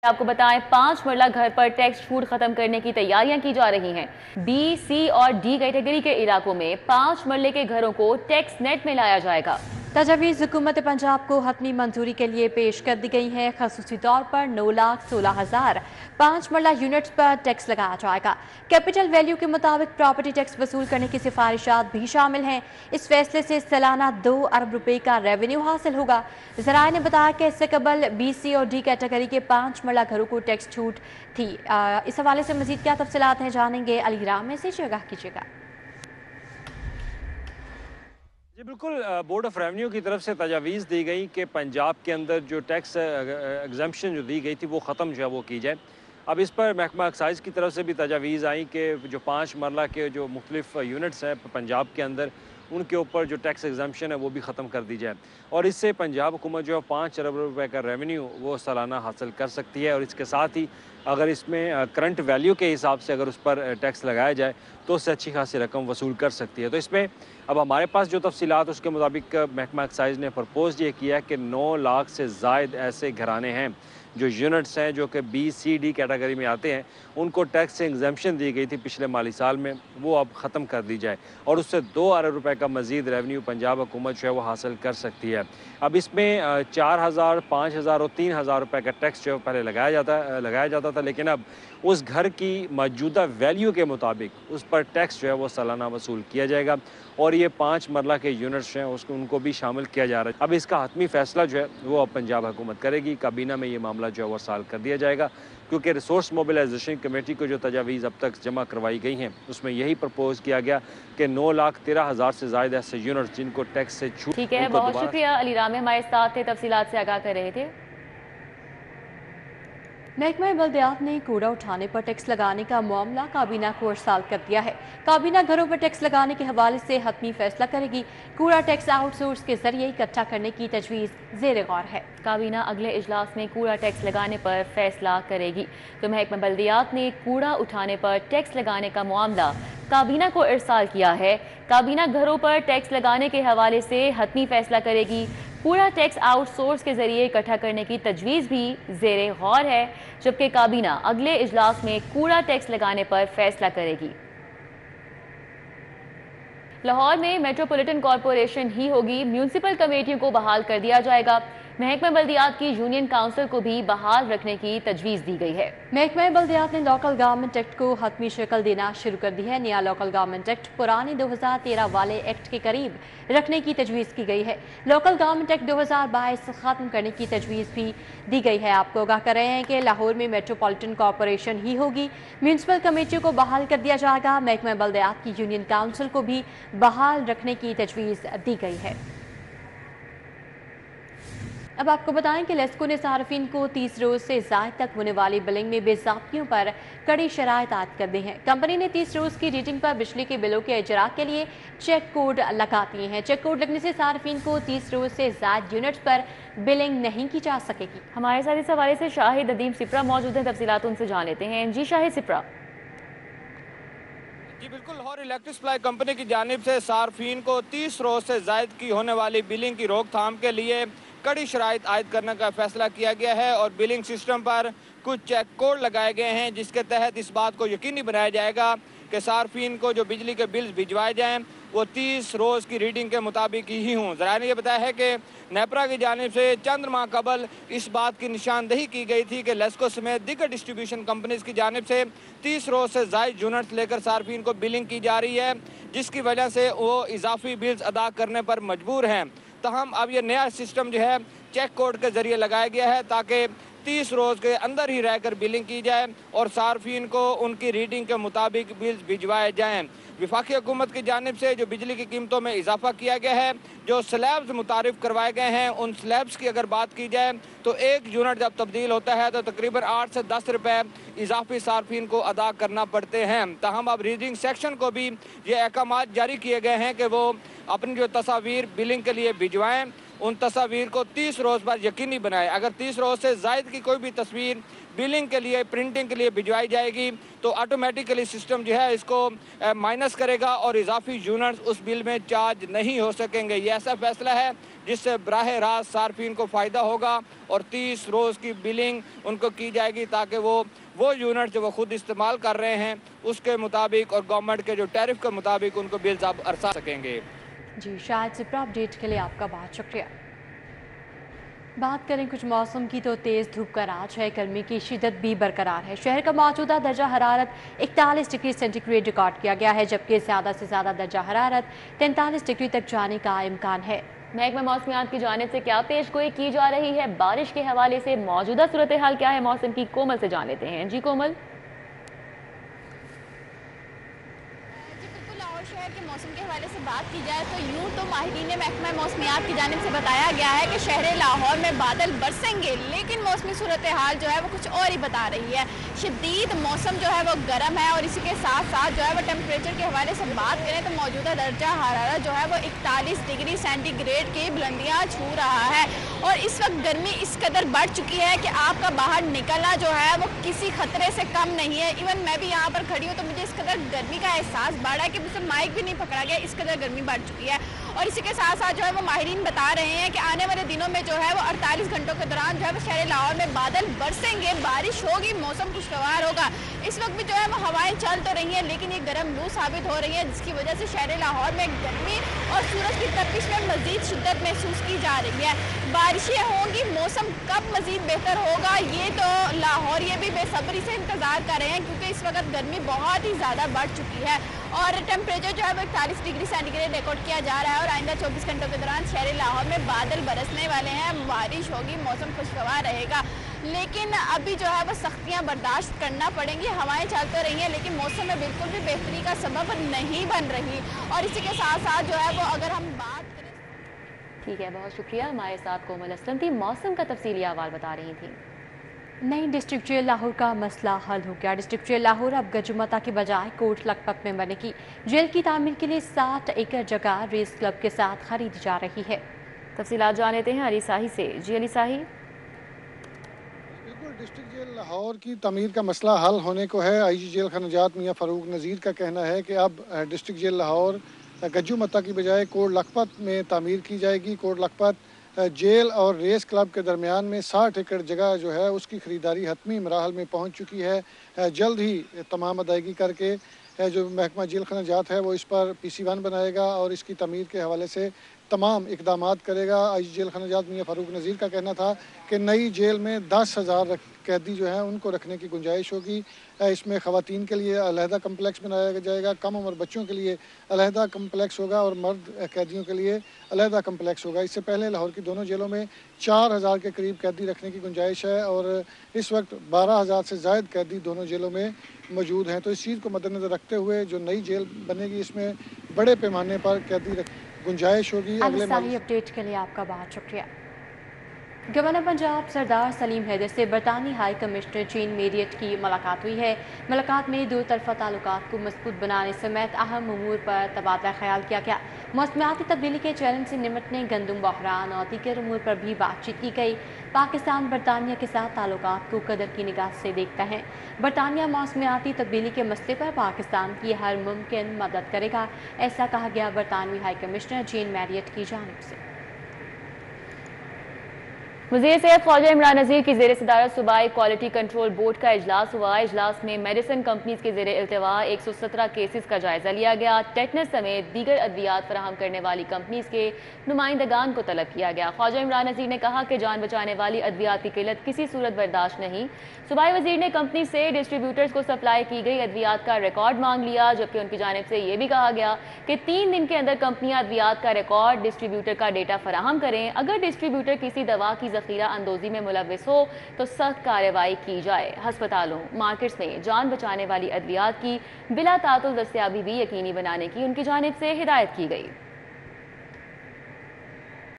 आपको बताएं 5 मरला घर पर टैक्स छूट खत्म करने की तैयारियां की जा रही हैं। बी, सी और डी कैटेगरी के इलाकों में 5 मरले के घरों को टैक्स नेट में लाया जाएगा। तजावीज़ हुकूमत पंजाब को हतमी मंजूरी के लिए पेश कर दी गई है। खसूसी तौर पर 9,16,000 5 मरला यूनिट्स पर टैक्स लगाया जाएगा। कैपिटल वैल्यू के मुताबिक प्रॉपर्टी टैक्स वसूल करने की सिफारिशात भी शामिल हैं। इस फैसले से सालाना 2 अरब रुपए का रेवेन्यू हासिल होगा। ज़राए ने बताया कि इससे कबल बी, सी और डी कैटेगरी के 5 मरला घरों को टैक्स छूट थी। इस हवाले से मजीद क्या तफसीलात हैं जानेंगे। अलीराम में से आगाह कीजिएगा। जी बिल्कुल, बोर्ड ऑफ रेवेन्यू की तरफ से तजावीज़ दी गई कि पंजाब के अंदर जो टैक्स एग्जम्पशन जो दी गई थी वो ख़त्म जो है वो की जाए। अब इस पर महकमा एक्साइज़ की तरफ से भी तजावीज़ आई कि जो 5 मरला के जो मुख्तलिफ यूनिट्स हैं पंजाब के अंदर, उनके ऊपर जो टैक्स एग्जम्पशन है वो भी ख़त्म कर दी जाए। और इससे पंजाब हुकूमत जो है 5 अरब रुपए का रेवेन्यू वो सालाना हासिल कर सकती है। और इसके साथ ही अगर इसमें करंट वैल्यू के हिसाब से अगर उस पर टैक्स लगाया जाए तो उससे अच्छी खासी रकम वसूल कर सकती है। तो इसमें अब हमारे पास जो तफसीलात उसके मुताबिक महकमा एक्साइज़ ने प्रपोज़ ये किया कि 9 लाख से ज़ायद ऐसे घराने हैं जो यूनिट्स हैं जो कि बी, सी, डी कैटेगरी में आते हैं, उनको टैक्स से एग्जम्पशन दी गई थी पिछले माली साल में, वो अब ख़त्म कर दी जाए और उससे 2 अरब रुपए का मज़ीद रेवेन्यू पंजाब हुकूमत जो है वो हासिल कर सकती है। अब इसमें 4,000, 5,000 और 3,000 रुपए का टैक्स जो है पहले लगाया जाता था, लेकिन अब उस घर की मौजूदा वैल्यू के मुताबिक उस पर टैक्स जो है वो सालाना वसूल किया जाएगा और ये 5 मरला के यूनिट्स हैं उनको भी शामिल किया जा रहा है। अब इसका हतमी फैसला जो है वो अब पंजाब हुकूमत करेगी। काबीना में ये मामला जो है वो साल कर दिया जाएगा, क्योंकि रिसोर्स मोबिलाइजेशन कमेटी को जो तजावीज़ अब तक जमा करवाई गई हैं उसमें यही प्रपोज किया गया कि 9,13,000 से ज़्यादा ऐसे यूनिट्स जिनको टैक्स से छूट। ठीक है, बहुत शुक्रिया अलीराम, हमारे साथ थे, तफसीलात से आगाह कर रहे थे। महकमा बल्दियात ने कूड़ा उठाने पर टैक्स लगाने का मामला काबीना को अरसाल कर दिया है। काबीना घरों पर टैक्स लगाने के हवाले से हतमी फैसला करेगी। कूड़ा टैक्स आउटसोर्स के जरिए इकट्ठा करने की तजवीज़ ज़ेर गौर है। काबीना अगले इजलास में कूड़ा टैक्स लगाने पर फैसला करेगी। तो महकमा बल्दियात ने कूड़ा उठाने पर टैक्स लगाने का मामला काबीना को इरसाल किया है। काबीना घरों पर टैक्स लगाने के हवाले से हतमी फैसला करेगी। कूड़ा टैक्स आउटसोर्स के जरिए इकट्ठा करने की तजवीज़ भी ज़ेरे गौर है, जबकि काबीना अगले इजलास में कूड़ा टैक्स लगाने पर फैसला करेगी। लाहौर में मेट्रोपॉलिटन कॉरपोरेशन ही होगी, म्यूनिसिपल कमेटियों को बहाल कर दिया जाएगा। महकमा बल्दियात की यूनियन काउंसिल को भी बहाल रखने की तजवीज़ दी गई है। महकमा बल्दियात ने लोकल गवर्नमेंट एक्ट को हतमी शक्ल देना शुरू कर दी है। नया लोकल गवर्नमेंट एक्ट पुराने 2013 वाले एक्ट के करीब रखने की तजवीज़ की गई है। लोकल गवर्नमेंट एक्ट 2022 ख़त्म करने की तजवीज़ भी दी गई है। आपको आगाह कर रहे हैं कि लाहौर में मेट्रोपॉलिटन कॉरपोरेशन ही होगी, म्यूनिसिपल कमेटियों को बहाल कर दिया जाएगा। महकमा बल्दियात की यूनियन काउंसिल को भी बहाल रखने की तजवीज़ दी गई है। अब आपको बताएं कि लेस्को ने सार्फिन को 30 रोज से ज़ायद तक होने वाली बिलिंग में बेज़ाब्तियों पर कड़ी शराइत आयद कर दी हैं। कंपनी ने 30 रोज की रीडिंग पर बिजली के बिलों के इजरा के लिए चेक कोड लगा दिए हैं। चेक कोड लगने से सार्फिन को 30 रोज से ज़ायद यूनिट्स पर बिलिंग नहीं की जा सकेगी। हमारे साथ इस हवाले से शाहिद अदीम सिप्रा मौजूद हैं, तफसीलात उनसे जान लेते हैं। जी शाहिद सिप्रा। जी बिल्कुल, लाहौर इलेक्ट्रिक सप्लाई कंपनी की जानिब से सार्फिन को 30 रोज से ज़ायद की होने वाली बिलिंग की रोकथाम के लिए कड़ी शराइत आयद करने का फैसला किया गया है और बिलिंग सिस्टम पर कुछ चेक कोड लगाए गए हैं, जिसके तहत इस बात को यकीनी बनाया जाएगा कि सार्फिन को जो बिजली के बिल्स भिजवाए जाएं वो 30 रोज की रीडिंग के मुताबिक ही हों। ज़राए ने यह बताया है कि नेपरा की जानिब से चंद माह कबल इस बात की निशानदही की गई थी कि लेस्को समेत दीगर डिस्ट्रीब्यूशन कंपनीज की जानिब से 30 रोज से ज़ायद यूनिट्स लेकर सार्फिन को बिलिंग की जा रही है, जिसकी वजह से वो इजाफी बिल्स अदा करने पर मजबूर हैं। तहम अब ये नया सिस्टम जो है चेक कोड के जरिए लगाया गया है ताकि 30 रोज के अंदर ही रहकर बिलिंग की जाए और सार्फिन को उनकी रीडिंग के मुताबिक बिल्स भिजवाए जाएं। वफाकी हुकूमत की जानिब से जो बिजली की कीमतों में इजाफा किया गया है, जो स्लैब्स मुतारिफ करवाए गए हैं, उन स्लैब्स की अगर बात की जाए तो एक यूनिट जब तब्दील होता है तो तकरीबन 8 से 10 रुपए इजाफी सार्फिन को अदा करना पड़ते हैं। तहम अब रीडिंग सेक्शन को भी ये अहकाम जारी किए गए हैं कि वो अपनी जो तस्वीर बिलिंग के लिए भिजवाएं उन तस्वीर को 30 रोज़ पर यकीनी बनाए। अगर 30 रोज़ से ज़ायद की कोई भी तस्वीर बिलिंग के लिए, प्रिंटिंग के लिए भिजवाई जाएगी तो ऑटोमेटिकली सिस्टम जो है इसको माइनस करेगा और इजाफी यूनिट्स उस बिल में चार्ज नहीं हो सकेंगे। ये ऐसा फैसला है जिससे बराह रास्त सार्फिन को फ़ायदा होगा और 30 रोज़ की बिलिंग उनको की जाएगी ताकि वो यूनिट जो वो खुद इस्तेमाल कर रहे हैं उसके मुताबिक और गवर्नमेंट के जो टैरिफ के मुताबिक उनको बिल्स आप अरसा सकेंगे। जी, शायद से अपडेट के लिए आपका बहुत शुक्रिया। बात करें कुछ मौसम की तो तेज़ धूप का राज है, गर्मी की शिद्दत भी बरकरार है। शहर का मौजूदा दर्जा हरारत 41 डिग्री सेंटीग्रेड रिकॉर्ड किया गया है, जबकि ज़्यादा से ज़्यादा दर्जा हरारत 43 डिग्री तक जाने का इम्कान है। महकमा मौसमियात की जानिब से क्या पेशगोई की जा रही है, बारिश के हवाले से मौजूदा सूरत हाल क्या है मौसम की, कोमल से जान लेते हैं। जी कोमल। शहर के मौसम के हवाले से बात की जाए तो यूँ तो माहिरीन महकमा मौसमियात की जानिब से बताया गया है कि शहर लाहौर में बादल बरसेंगे, लेकिन मौसमी सूरत हाल जो है वो कुछ और ही बता रही है। शदीद मौसम जो है वो गर्म है और इसी के साथ साथ जो है वो टेम्परेचर के हवाले से बात करें तो मौजूदा दर्जा हरारत जो है वो 41 डिग्री सेंटीग्रेड की बुलंदियाँ छू रहा है और इस वक्त गर्मी इस कदर बढ़ चुकी है कि आपका बाहर निकलना जो है वो किसी खतरे से कम नहीं है। इवन मैं भी यहाँ पर खड़ी हूँ तो मुझे इस कदर गर्मी का एहसास बढ़ा है कि मुझसे माइक भी नहीं पकड़ा गया, इस कदर गर्मी बढ़ चुकी है। और इसी के साथ साथ जो है वो माहिरीन बता रहे हैं कि आने वाले दिनों में जो है वो 48 घंटों के दौरान जो है वो शहर लाहौर में बादल बरसेंगे, बारिश होगी, मौसम खुशगवार होगा। इस वक्त भी जो है वो हवाएं चल तो रही हैं लेकिन ये गर्म लू साबित हो रही है, जिसकी वजह से शहर लाहौर में गर्मी और सूरज की तपिश में मजीद शिद्दत महसूस की जा रही है। बारिशें होंगी, मौसम कब मजीद बेहतर होगा ये तो लाहौर ये भी बेसब्री से इंतजार कर रहे हैं क्योंकि इस वक्त गर्मी बहुत ही ज़्यादा बढ़ चुकी है और टेम्परेचर जो है वो 41 डिग्री सेंटीग्रेड रिकॉर्ड किया जा रहा है और आइंदा 24 घंटों के दौरान शहर लाहौर में बादल बरसने वाले हैं, बारिश होगी, मौसम खुशगवार रहेगा। लेकिन अभी जो है वो सख्तियां बर्दाश्त करना पड़ेंगी, हवाएं चलते रही हैं लेकिन मौसम में बिल्कुल भी बेहतरी का सबब नहीं बन रही। और इसी के साथ साथ जो है वो अगर हम बात करें, ठीक है, बहुत शुक्रिया। हमारे साथ कोमल असलम थी, मौसम का तफसीली अहवाल बता रही थी। नई डिस्ट्रिक्ट जेल लाहौर का मसला हल हो गया। डिस्ट्रिक्ट जेल लाहौर अब गजुमता की बजाय कोट लखपत में बनेगी। जेल की तामीर के लिए 60 एकड़ जगह रेस क्लब के साथ खरीदी जा रही है। तफसीलात जान लेते हैं अली साही से। जी अली साही। बिल्कुल, डिस्ट्रिक्ट जेल लाहौर की तमीर का मसला हल होने को है। आईजी जेल खनजात मियां फ़ारूक नज़ीर का कहना है कि अब डिस्ट्रिक्ट जेल लाहौर गजुमता की बजाय कोट लखपत में तामीर की जाएगी। कोट लखपत जेल और रेस क्लब के दरमियान में 60 एकड़ जगह जो है उसकी ख़रीदारी हतमी मराहल में पहुंच चुकी है। जल्द ही तमाम अदायगी करके जो महकमा जेल खनजात है वो इस पर PC1 बनाएगा और इसकी तमीर के हवाले से तमाम इकदामात करेगा। आईजी जेल खनजात मियां फ़ारूक नज़ीर का कहना था कि नई जेल में 10,000 कैदी जो हैं उनको रखने की गुंजाइश होगी। इसमें ख़वातीन के लिए अलहदा कम्प्लेक्स बनाया जाएगा, कम उम्र बच्चों के लिए अलहदा कम्प्लेक्स होगा और मर्द कैदियों के लिए अलहदा कम्प्लेक्स होगा। इससे पहले लाहौर की दोनों जेलों में 4,000 के करीब कैदी रखने की गुंजाइश है और इस वक्त 12,000 से ज़ायद कैदी दोनों जेलों में मौजूद हैं। तो इस चीज़ को मद्देनज़र रखते हुए जो नई जेल बनेगी इसमें बड़े पैमाने पर कैदी गुंजाइश होगी। अगले अपडेट के लिए आपका बहुत शुक्रिया। गवर्नर पंजाब सरदार सलीम हैदर से बरतानी हाई कमिश्नर जीन मेरियट की मुलाकात हुई है। मुलाकात में दो तरफा ताल्लुकात को मजबूत बनाने समेत अहम उमूर पर तबादला ख्याल किया गया। मौसमियाती तब्दीली के चैलेंज से निपटने, गंदम बहरान और दीगर उमूर पर भी बातचीत की गई। पाकिस्तान बरतानिया के साथ ताल्लुकात को कदर की निगाह से देखता है। बरतानिया मौसमियाती तब्दीली के मसले पर पाकिस्तान की हर मुमकिन मदद करेगा, ऐसा कहा गया बरतानवी हाई कमिश्नर जीन मैरियट की जानिब से। वज़ीर सेहत ख्वाजा इमरान नज़ीर की ज़ेर सदारत सूबाई क्वालिटी कंट्रोल बोर्ड का इजलास हुआ। इजलास में मेडिसिन कंपनीज के ज़ेर इल्तवा 117 केसेस का जायजा लिया गया। टेटनस समेत दीगर अद्वियात फराहम करने वाली कंपनीज के नुमाइंदगान को तलब किया गया। ख्वाजा इमरान नज़ीर ने कहा कि जान बचाने वाली अद्वियात की किल्लत किसी सूरत बर्दाश्त नहीं। सूबाई वज़ीर ने कंपनी से डिस्ट्रीब्यूटर्स को सप्लाई की गई अद्वियात का रिकॉर्ड मांग लिया, जबकि उनकी जानिब से ये भी कहा गया कि 3 दिन के अंदर कंपनियां अद्वियात का रिकॉर्ड डिस्ट्रीब्यूटर का डेटा फराहम करें। अगर डिस्ट्रीब्यूटर किसी दवा की ज़ख़ीरा अंदोज़ी में मुलव्विस हो तो सख्त कार्रवाई की जाए। हस्पतालों, मार्केट्स में जान बचाने वाली अद्वियात की बिला तातुल दस्तयाबी भी यकीनी बनाने की उनकी जानिब से हिदायत की गई।